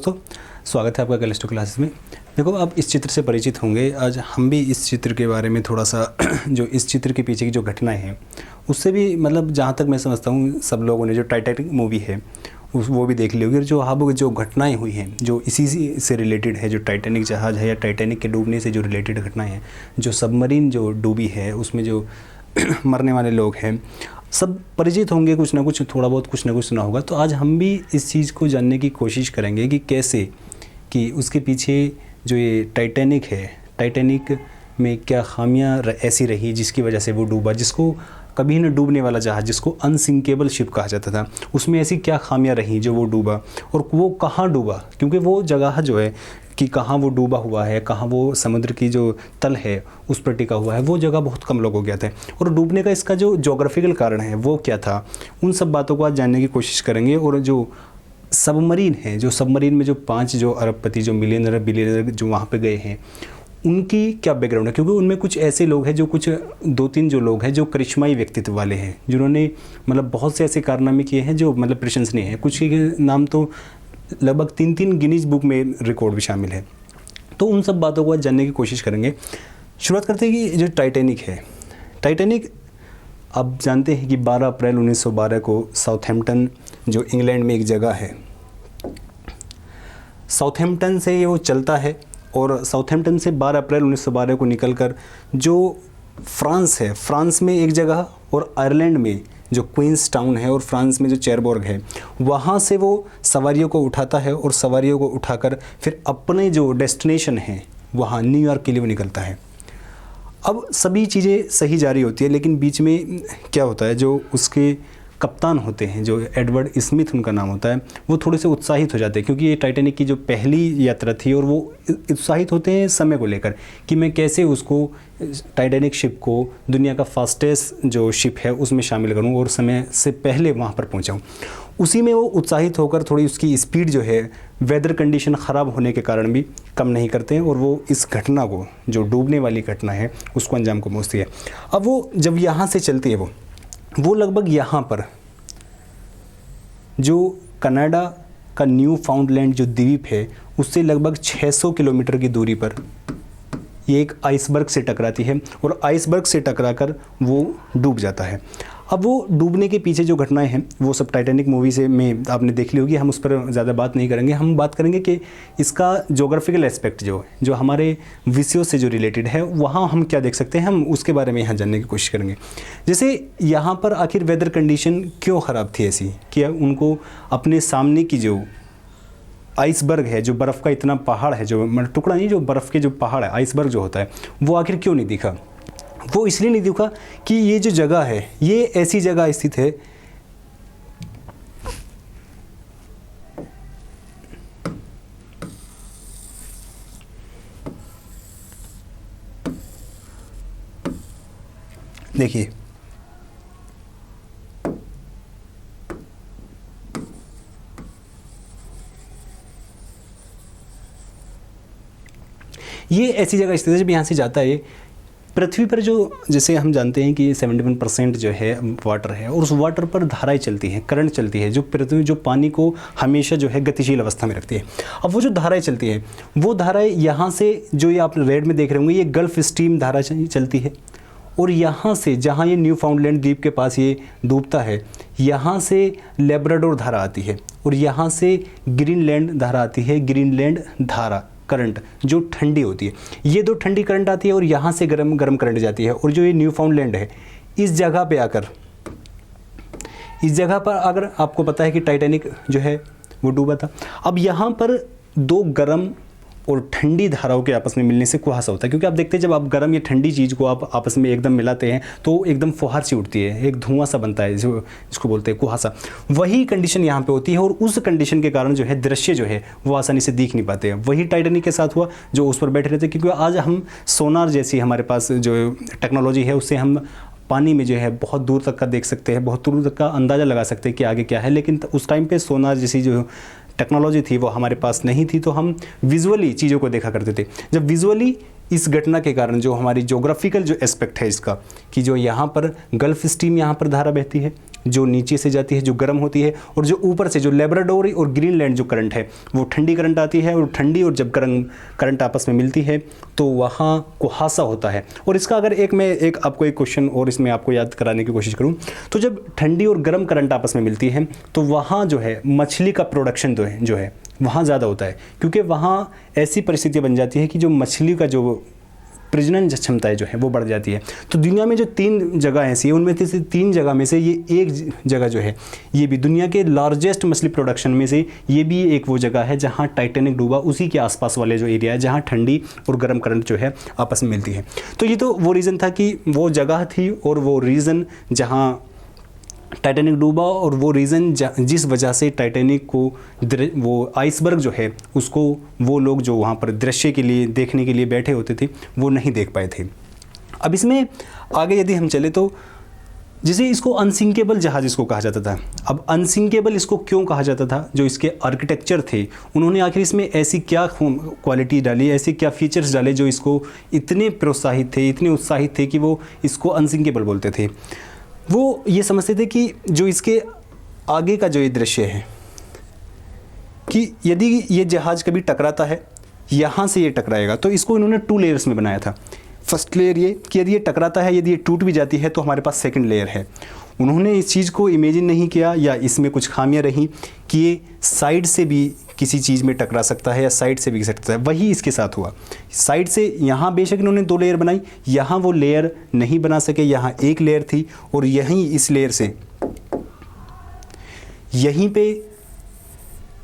दोस्तों, स्वागत है आपका कैलिस्टो क्लासेस में। देखो, आप इस चित्र से परिचित होंगे। आज हम भी इस चित्र के बारे में थोड़ा सा जो इस चित्र के पीछे की जो घटनाएं हैं उससे भी जहाँ तक मैं समझता हूँ सब लोगों ने जो टाइटैनिक मूवी है वो भी देख ली होगी। और जो घटनाएं हुई हैं जो इसी से रिलेटेड है, जो टाइटैनिक जहाज़ है या टाइटैनिक के डूबने से जो रिलेटेड घटनाएँ हैं, जो सबमरीन जो डूबी है उसमें जो मरने वाले लोग हैं, सब परिचित होंगे, कुछ ना कुछ थोड़ा बहुत कुछ ना कुछ सुना होगा। तो आज हम भी इस चीज़ को जानने की कोशिश करेंगे कि कैसे कि उसके पीछे जो ये टाइटैनिक है, टाइटैनिक में क्या खामियां ऐसी रही जिसकी वजह से वो डूबा, जिसको कभी न डूबने वाला जहाज़, जिसको अनसिंकेबल शिप कहा जाता था, उसमें ऐसी क्या खामियां रहीं जो वो डूबा, और वो कहाँ डूबा। क्योंकि वो जगह जो है कि कहाँ वो डूबा हुआ है, कहाँ वो समुद्र की जो तल है उस पर टिका हुआ है, वो जगह बहुत कम लोगों को ज्ञात है। और डूबने का इसका जो ज्योग्राफिकल कारण है वो क्या था, उन सब बातों को आज जानने की कोशिश करेंगे। और जो सबमरीन है, जो सबमरीन में जो 5 जो अरबपति, जो मिलियनर बिलियनर जो वहाँ पे गए हैं, उनकी क्या बैकग्राउंड है। क्योंकि उनमें कुछ ऐसे लोग हैं, जो कुछ 2-3 जो लोग हैं जो करिश्माई व्यक्तित्व वाले हैं, जिन्होंने बहुत से ऐसे कारनामे किए हैं जो प्रशंसनीय हैं। कुछ के नाम तो लगभग 3-3 गिनीज बुक में रिकॉर्ड भी शामिल है। तो उन सब बातों को आज जानने की कोशिश करेंगे। शुरुआत करते हैं कि जो टाइटैनिक है, टाइटैनिक आप जानते हैं कि 12 अप्रैल 1912 को साउथहैम्पटन जो इंग्लैंड में एक जगह है, साउथहैम्पटन से वो चलता है और साउथहैम्पटन से 12 अप्रैल 1912 को निकलकर जो फ्रांस है, फ्रांस में एक जगह, और आयरलैंड में जो क्वींस टाउन है, और फ्रांस में जो चेरबोर्ग है, वहाँ से वो सवारियों को उठाता है और सवारियों को उठाकर फिर अपने जो डेस्टिनेशन है वहाँ न्यूयॉर्क के लिए वो निकलता है। अब सभी चीज़ें सही जारी होती है, लेकिन बीच में क्या होता है, जो उसके कप्तान होते हैं, जो एडवर्ड स्मिथ उनका नाम होता है, वो थोड़े से उत्साहित हो जाते हैं, क्योंकि ये टाइटैनिक की जो पहली यात्रा थी, और वो उत्साहित होते हैं समय को लेकर कि मैं कैसे उसको टाइटैनिक शिप को दुनिया का फास्टेस्ट जो शिप है उसमें शामिल करूं और समय से पहले वहां पर पहुंचाऊं। उसी में वो उत्साहित होकर थोड़ी उसकी स्पीड जो है वेदर कंडीशन ख़राब होने के कारण भी कम नहीं करते हैं, और वो इस घटना को, जो डूबने वाली घटना है, उसको अंजाम को पहुँचती है। अब वो जब यहाँ से चलती है वो लगभग यहाँ पर जो कनाडा का न्यू फाउंडलैंड जो द्वीप है उससे लगभग 600 किलोमीटर की दूरी पर ये एक आइसबर्ग से टकराती है, और आइसबर्ग से टकराकर वो डूब जाता है। अब वो डूबने के पीछे जो घटनाएं हैं वो सब टाइटैनिक मूवी से में आपने देख ली होगी, हम उस पर ज़्यादा बात नहीं करेंगे। हम बात करेंगे कि इसका ज्योग्राफिकल एस्पेक्ट जो हमारे विषयों से जो रिलेटेड है, वहाँ हम क्या देख सकते हैं, हम उसके बारे में यहाँ जानने की कोशिश करेंगे। जैसे यहाँ पर आखिर वेदर कंडीशन क्यों ख़राब थी ऐसी कि उनको अपने सामने की जो आइसबर्ग है, जो बर्फ़ का इतना पहाड़ है, जो टुकड़ा नहीं, जो बर्फ़ के जो पहाड़ है, आइसबर्ग जो होता है, वो आखिर क्यों नहीं दिखा। वो इसलिए नहीं दिखा कि ये जो जगह है ये ऐसी जगह स्थित है देखिए, ये ऐसी जगह स्थित है जब यहाँ से जाता है। पृथ्वी पर जो, जैसे हम जानते हैं कि 71% जो है वाटर है, और उस वाटर पर धाराएं चलती हैं, करंट चलती है, जो पृथ्वी जो पानी को हमेशा जो है गतिशील अवस्था में रखती है। अब वो जो धाराएं चलती हैं, वो धाराएं यहाँ से जो ये आप रेड में देख रहे होंगे, ये गल्फ स्ट्रीम धारा चलती है, और यहाँ से जहाँ ये न्यू फाउंडलैंड द्वीप के पास ये डूबता है, यहाँ से लेब्राडोर धारा आती है, और यहाँ से ग्रीनलैंड धारा आती है, ग्रीनलैंड धारा करंट जो ठंडी होती है। ये 2 ठंडी करंट आती है और यहाँ से गर्म करंट जाती है। और जो ये न्यू फाउंडलैंड है, इस जगह पे आकर, इस जगह पर अगर आपको पता है कि टाइटैनिक जो है वो डूबा था। अब यहाँ पर 2 गर्म और ठंडी धाराओं के आपस में मिलने से कुहासा होता है, क्योंकि आप देखते हैं जब आप गर्म या ठंडी चीज़ को आप आपस में एकदम मिलाते हैं तो एकदम फुहार सी उठती है, एक धुआं सा बनता है, जो जिसको बोलते हैं कुहासा। वही कंडीशन यहाँ पे होती है, और उस कंडीशन के कारण जो है दृश्य जो है वो आसानी से दिख नहीं पाते हैं। वही टाइटैनिक के साथ हुआ, जो उस पर बैठे रहते, क्योंकि आज हम सोनार जैसी हमारे पास जो टेक्नोलॉजी है उससे हम पानी में जो है बहुत दूर तक का देख सकते हैं, बहुत दूर तक का अंदाज़ा लगा सकते हैं कि आगे क्या है। लेकिन उस टाइम पे सोनार जैसी जो टेक्नोलॉजी थी वो हमारे पास नहीं थी, तो हम विजुअली चीज़ों को देखा करते थे। जब विजुअली इस घटना के कारण जो हमारी जोग्राफिकल जो एस्पेक्ट है इसका, कि जो यहाँ पर गल्फ स्ट्रीम यहाँ पर धारा बहती है, जो नीचे से जाती है जो गर्म होती है, और जो ऊपर से जो लेब्राडोर और ग्रीनलैंड जो करंट है वो ठंडी करंट आती है, और ठंडी और जब गर्म करंट आपस में मिलती है तो वहाँ कुहासा होता है। और इसका अगर मैं आपको एक क्वेश्चन और इसमें आपको याद कराने की कोशिश करूँ, तो जब ठंडी और गर्म करंट आपस में मिलती है तो वहाँ जो है मछली का प्रोडक्शन जो है वहाँ ज़्यादा होता है, क्योंकि वहाँ ऐसी परिस्थितियाँ बन जाती है कि जो मछली का जो प्रजनन क्षमता जो है वो बढ़ जाती है। तो दुनिया में जो 3 जगह ऐसी है, उनमें से 3 जगह में से ये एक जगह जो है, ये भी दुनिया के लार्जेस्ट मछली प्रोडक्शन में से ये भी एक वो जगह है जहाँ टाइटैनिक डूबा, उसी के आसपास वाले जो एरिया है जहाँ ठंडी और गर्म करंट जो है आपस में मिलती है। तो ये तो वो रीज़न था कि वो जगह थी और वो रीज़न जहाँ टाइटैनिक डूबा, और वो रीज़न जिस वजह से टाइटैनिक को वो आइसबर्ग जो है उसको वो लोग जो वहाँ पर दृश्य के लिए देखने के लिए बैठे होते थे वो नहीं देख पाए थे। अब इसमें आगे यदि हम चले तो जिसे इसको अनसिंकेबल जहाज़ इसको कहा जाता था। अब अनसिंकेबल इसको क्यों कहा जाता था? जो इसके आर्किटेक्चर थे उन्होंने आखिर इसमें ऐसी क्या क्वालिटी डाली, ऐसे क्या फीचर्स डाले जो इसको इतने प्रोत्साहित थे, इतने उत्साहित थे कि वो इसको अनसिंकेबल बोलते थे। वो ये समझते थे कि जो इसके आगे का जो ये दृश्य है कि यदि ये जहाज़ कभी टकराता है, यहाँ से ये टकराएगा, तो इसको इन्होंने 2 लेयर्स में बनाया था। फर्स्ट लेयर ये कि यदि ये टकराता है, यदि ये टूट भी जाती है तो हमारे पास सेकंड लेयर है। उन्होंने इस चीज़ को इमेजिन नहीं किया या इसमें कुछ खामियां रहीं कि ये साइड से भी किसी चीज़ में टकरा सकता है या साइड से भी गिर सकता है। वही इसके साथ हुआ। साइड से यहाँ बेशक इन्होंने 2 लेयर बनाई, यहाँ वो लेयर नहीं बना सके, यहाँ एक लेयर थी, और यहीं इस लेयर से यहीं पे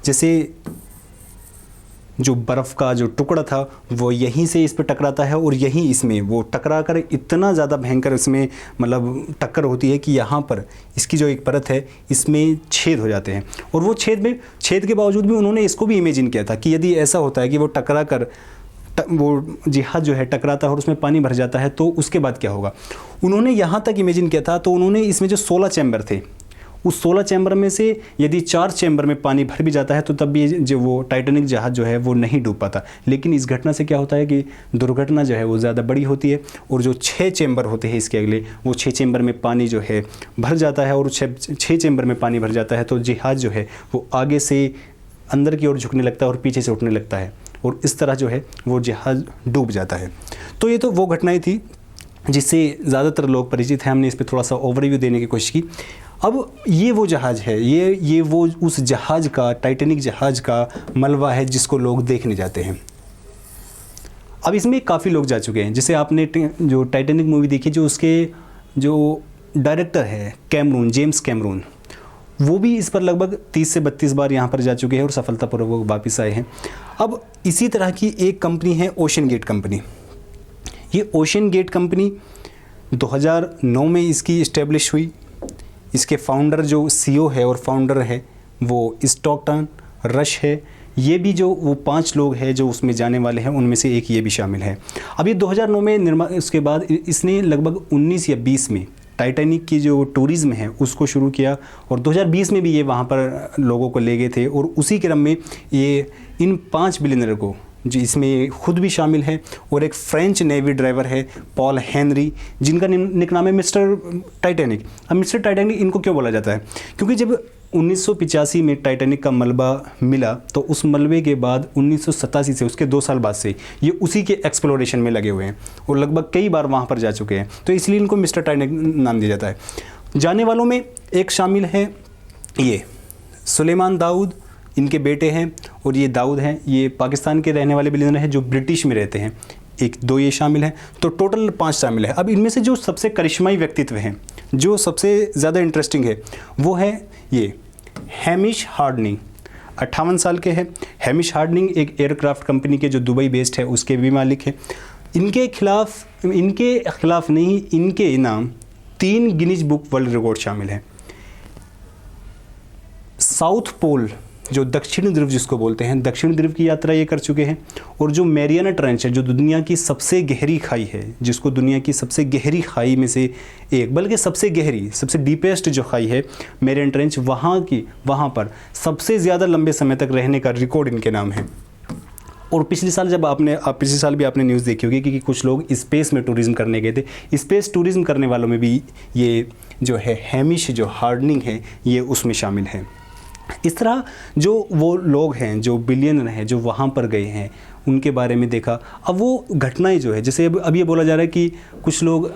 जैसे जो बर्फ़ का जो टुकड़ा था वो यहीं से इस पर टकराता है, और यहीं इसमें वो टकरा कर इतना ज़्यादा भयंकर इसमें मतलब टक्कर होती है कि यहाँ पर इसकी जो एक परत है इसमें छेद हो जाते हैं। और वो छेद के बावजूद भी उन्होंने इसको भी इमेजिन किया था कि यदि ऐसा होता है कि वो टकरा कर वो जहाज़ जो है टकराता है और उसमें पानी भर जाता है तो उसके बाद क्या होगा। उन्होंने यहाँ तक इमेजिन किया था। तो उन्होंने इसमें जो 16 चैम्बर थे, उस 16 चैम्बर में से यदि 4 चैम्बर में पानी भर भी जाता है तो तब भी जो वो टाइटैनिक जहाज़ जो है वो नहीं डूब पाता। लेकिन इस घटना से क्या होता है कि दुर्घटना जो है वो ज़्यादा बड़ी होती है, और जो 6 चैम्बर होते हैं इसके अगले, वो 6 चैम्बर में पानी जो है भर जाता है, और 6 चैम्बर में पानी भर जाता है तो जहाज़ जो है वो आगे से अंदर की ओर झुकने लगता है और पीछे से उठने लगता है, और इस तरह जो है वो जहाज़ डूब जाता है। तो ये तो वो घटनाएँ थी जिससे ज़्यादातर लोग परिचित हैं। हमने इस पर थोड़ा सा ओवरव्यू देने की कोशिश की। अब ये वो जहाज़ है, ये वो उस जहाज़ का, टाइटैनिक जहाज़ का मलबा है जिसको लोग देखने जाते हैं। अब इसमें काफ़ी लोग जा चुके हैं। जैसे आपने जो टाइटैनिक मूवी देखी, जो उसके जो डायरेक्टर है जेम्स कैमरून, वो भी इस पर लगभग 30 से 32 बार यहाँ पर जा चुके हैं और सफलतापूर्वक वापस आए हैं। अब इसी तरह की एक कंपनी है ओशन गेट कंपनी। ये ओशन गेट कंपनी 2009 में इसकी इस्टेब्लिश हुई। इसके फाउंडर जो सीईओ है और फाउंडर है वो स्टॉकटन रश है। ये भी जो वो 5 लोग हैं जो उसमें जाने वाले हैं उनमें से एक ये भी शामिल है। अब ये 2009 में उसके बाद इसने लगभग 19 या 20 में टाइटैनिक की जो टूरिज़्म है उसको शुरू किया, और 2020 में भी ये वहाँ पर लोगों को ले गए थे। और उसी क्रम में ये इन 5 बिलियनर को, जो इसमें खुद भी शामिल है, और एक फ्रेंच नेवी ड्राइवर है पॉल हेनरी, जिनका निकनाम है मिस्टर टाइटैनिक। अब मिस्टर टाइटैनिक इनको क्यों बोला जाता है? क्योंकि जब 1985 में टाइटैनिक का मलबा मिला तो उस मलबे के बाद 1987 से, उसके 2 साल बाद से ये उसी के एक्सप्लोरेशन में लगे हुए हैं और लगभग कई बार वहाँ पर जा चुके हैं, तो इसलिए इनको मिस्टर टाइटैनिक नाम दिया जाता है। जाने वालों में एक शामिल है ये सुलेमान दाऊद, इनके बेटे हैं, और ये दाऊद हैं, ये पाकिस्तान के रहने वाले बिलियनर हैं जो ब्रिटिश में रहते हैं। 1-2 ये शामिल हैं, तो टोटल 5 शामिल है। अब इनमें से जो सबसे करिश्माई व्यक्तित्व हैं, जो सबसे ज़्यादा इंटरेस्टिंग है, वो है ये हैमिश हार्डनिंग। 58 साल के हैं। हैमिश हार्डनिंग एक एयरक्राफ्ट कंपनी के जो दुबई बेस्ड है उसके भी मालिक हैं। इनके खिलाफ नहीं, इनके नाम 3 गिनीज बुक वर्ल्ड रिकॉर्ड शामिल हैं। साउथ पोल, जो दक्षिण ध्रुव जिसको बोलते हैं, दक्षिण ध्रुव की यात्रा ये कर चुके हैं। और जो मैरियाना ट्रेंच है, जो दुनिया की सबसे गहरी खाई है, जिसको दुनिया की सबसे गहरी खाई में से एक, बल्कि सबसे गहरी, सबसे डीपेस्ट जो खाई है मैरियाना ट्रेंच, वहाँ पर सबसे ज़्यादा लंबे समय तक रहने का रिकॉर्ड इनके नाम है। और पिछले साल पिछले साल भी आपने न्यूज़ देखी होगी कि कुछ लोग स्पेस में टूरिज़्म करने गए थे। स्पेस टूरिज़्म करने वालों में भी ये जो है हैमिश जो हार्डनिंग है ये उसमें शामिल है। इस तरह जो वो लोग हैं जो बिलियनर हैं जो वहाँ पर गए हैं उनके बारे में देखा। अब वो घटनाएं जो है जैसे अब ये बोला जा रहा है कि कुछ लोग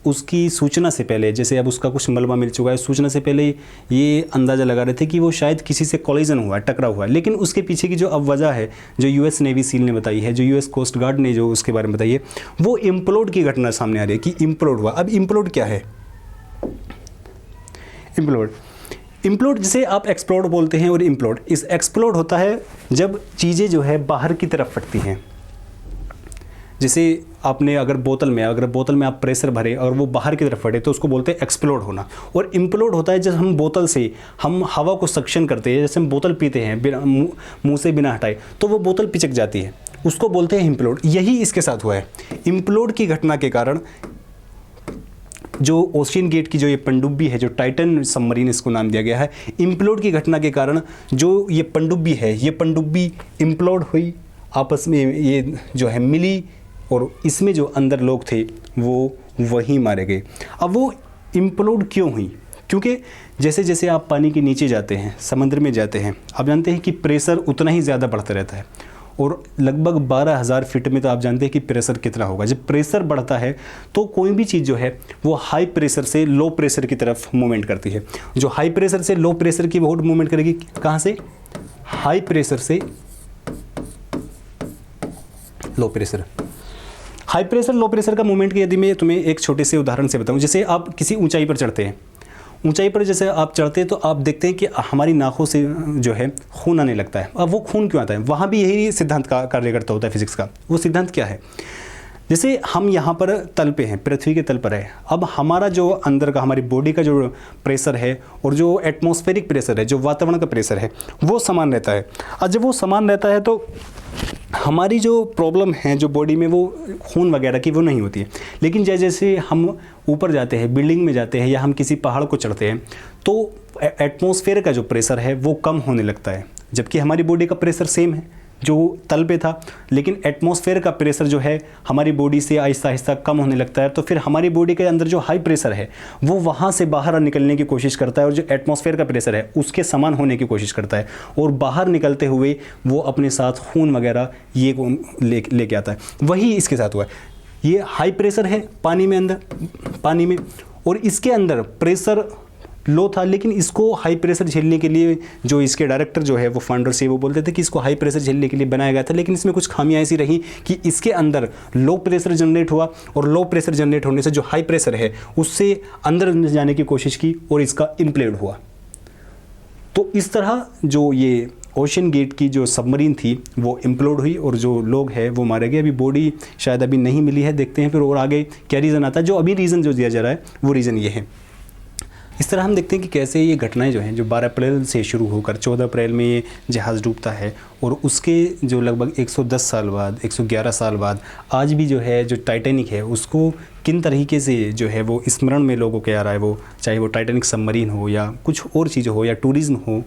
उसकी सूचना से पहले, जैसे अब उसका कुछ मलबा मिल चुका है, सूचना से पहले ये अंदाज़ा लगा रहे थे कि वो शायद किसी से कॉलिजन हुआ है, टकरा हुआ है। लेकिन उसके पीछे की जो अब वजह है जो यूएस नेवी सील ने बताई है, जो यूएस कोस्ट गार्ड ने जो उसके बारे में बताई है, वो इम्प्लोड की घटना सामने आ रही है कि इम्प्लोड हुआ। अब इम्प्लोड क्या है? इम्प्लोड जिसे आप एक्सप्लोड बोलते हैं और इम्प्लोड, इस एक्सप्लोड होता है जब चीज़ें जो है बाहर की तरफ फटती हैं। जैसे आपने अगर बोतल में आप प्रेशर भरे और वो बाहर की तरफ फटे तो उसको बोलते हैं एक्सप्लोड होना। और इम्प्लोड होता है जब हम बोतल से हम हवा को सक्शन करते हैं, जैसे हम बोतल पीते हैं मुंह से बिना हटाए तो वो बोतल पिचक जाती है, उसको बोलते हैं इम्प्लोड। यही इसके साथ हुआ है। इम्प्लोड की घटना के कारण जो ओशियन गेट की जो ये पनडुब्बी है, जो टाइटन सबमरीन इसको नाम दिया गया है, इम्प्लोड की घटना के कारण जो ये पनडुब्बी है, ये पनडुब्बी इम्प्लोड हुई, आपस में ये जो है मिली और इसमें जो अंदर लोग थे वो वहीं मारे गए। अब वो इम्प्लोड क्यों हुई? क्योंकि जैसे जैसे आप पानी के नीचे जाते हैं, समंदर में जाते हैं, आप जानते हैं कि प्रेशर उतना ही ज़्यादा बढ़ता रहता है और लगभग 12,000 फीट में तो आप जानते हैं कि प्रेशर कितना होगा। जब प्रेशर बढ़ता है तो कोई भी चीज़ जो है वो हाई प्रेशर से लो प्रेशर की तरफ मूवमेंट करती है। जो हाई प्रेशर से लो प्रेशर की वो मूवमेंट करेगी कहाँ से? हाई प्रेशर से low pressure. High pressure low pressure का मूवमेंट की यदि मैं तुम्हें एक छोटे से उदाहरण से बताऊं, जैसे आप किसी ऊंचाई पर चढ़ते हैं, ऊंचाई पर जैसे आप चढ़ते हैं तो आप देखते हैं कि हमारी नाकों से जो है खून आने लगता है। अब वो खून क्यों आता है? वहाँ भी यही सिद्धांत का कार्य करता होता है फिजिक्स का। वो सिद्धांत क्या है? जैसे हम यहाँ पर तल पे हैं, पृथ्वी के तल पर है, अब हमारा जो अंदर का हमारी बॉडी का जो प्रेशर है और जो एटमॉस्फेरिक प्रेशर है, जो वातावरण का प्रेशर है, वो समान रहता है। और जब वो समान रहता है तो हमारी जो प्रॉब्लम है जो बॉडी में वो खून वगैरह की वो नहीं होती है। लेकिन जैसे जैसे हम ऊपर जाते हैं, बिल्डिंग में जाते हैं या हम किसी पहाड़ को चढ़ते हैं तो एटमॉस्फेयर का जो प्रेशर है वो कम होने लगता है, जबकि हमारी बॉडी का प्रेशर सेम है जो तल पे था, लेकिन एटमॉस्फेयर का प्रेशर जो है हमारी बॉडी से आहिस्ता आहिस्ता कम होने लगता है। तो फिर हमारी बॉडी के अंदर जो हाई प्रेशर है वो वहाँ से बाहर निकलने की कोशिश करता है और जो एटमॉस्फेयर का प्रेशर है उसके समान होने की कोशिश करता है और बाहर निकलते हुए वो अपने साथ खून वगैरह ये लेके आता है। वही इसके साथ हुआ है। ये हाई प्रेशर है पानी में, अंदर पानी में, और इसके अंदर प्रेशर लो था, लेकिन इसको हाई प्रेशर झेलने के लिए जो इसके डायरेक्टर जो है वो फाउंडर से वो बोलते थे कि इसको हाई प्रेशर झेलने के लिए बनाया गया था। लेकिन इसमें कुछ खामियां ऐसी रही कि इसके अंदर लो प्रेशर जनरेट हुआ और लो प्रेशर जनरेट होने से जो हाई प्रेशर है उससे अंदर जाने की कोशिश की और इसका इम्प्लोड हुआ। तो इस तरह जो ये ओशियन गेट की जो सबमरीन थी वो इम्प्लोड हुई और जो लोग हैं वो मारे गए। अभी बॉडी शायद अभी नहीं मिली है, देखते हैं फिर और आगे क्या रीज़न आता है। जो अभी रीज़न जो दिया जा रहा है वो रीज़न ये है। इस तरह हम देखते हैं कि कैसे ये घटनाएं जो हैं जो 12 अप्रैल से शुरू होकर 14 अप्रैल में ये जहाज़ डूबता है और उसके जो लगभग 110 साल बाद, 111 साल बाद आज भी जो है जो टाइटैनिक है उसको किन तरीके से जो है वो स्मरण में लोगों के आ रहा है, वो चाहे वो टाइटैनिक सबमरीन हो या कुछ और चीज़ हो या टूरिज़्म हो।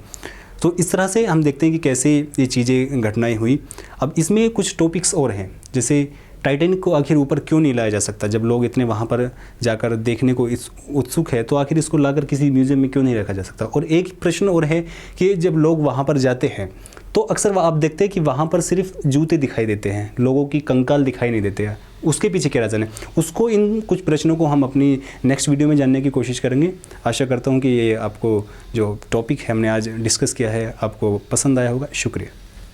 तो इस तरह से हम देखते हैं कि कैसे ये चीज़ें घटनाएँ हुई। अब इसमें कुछ टॉपिक्स और हैं, जैसे टाइटैनिक को आखिर ऊपर क्यों नहीं लाया जा सकता? जब लोग इतने वहाँ पर जाकर देखने को उत्सुक है तो आखिर इसको लाकर किसी म्यूज़ियम में क्यों नहीं रखा जा सकता? और एक प्रश्न और है कि जब लोग वहाँ पर जाते हैं तो अक्सर आप देखते हैं कि वहाँ पर सिर्फ जूते दिखाई देते हैं, लोगों की कंकाल दिखाई नहीं देते हैं। उसके पीछे क्या रीज़न है? उसको इन कुछ प्रश्नों को हम अपनी नेक्स्ट वीडियो में जानने की कोशिश करेंगे। आशा करता हूँ कि ये आपको जो टॉपिक है हमने आज डिस्कस किया है आपको पसंद आया होगा। शुक्रिया।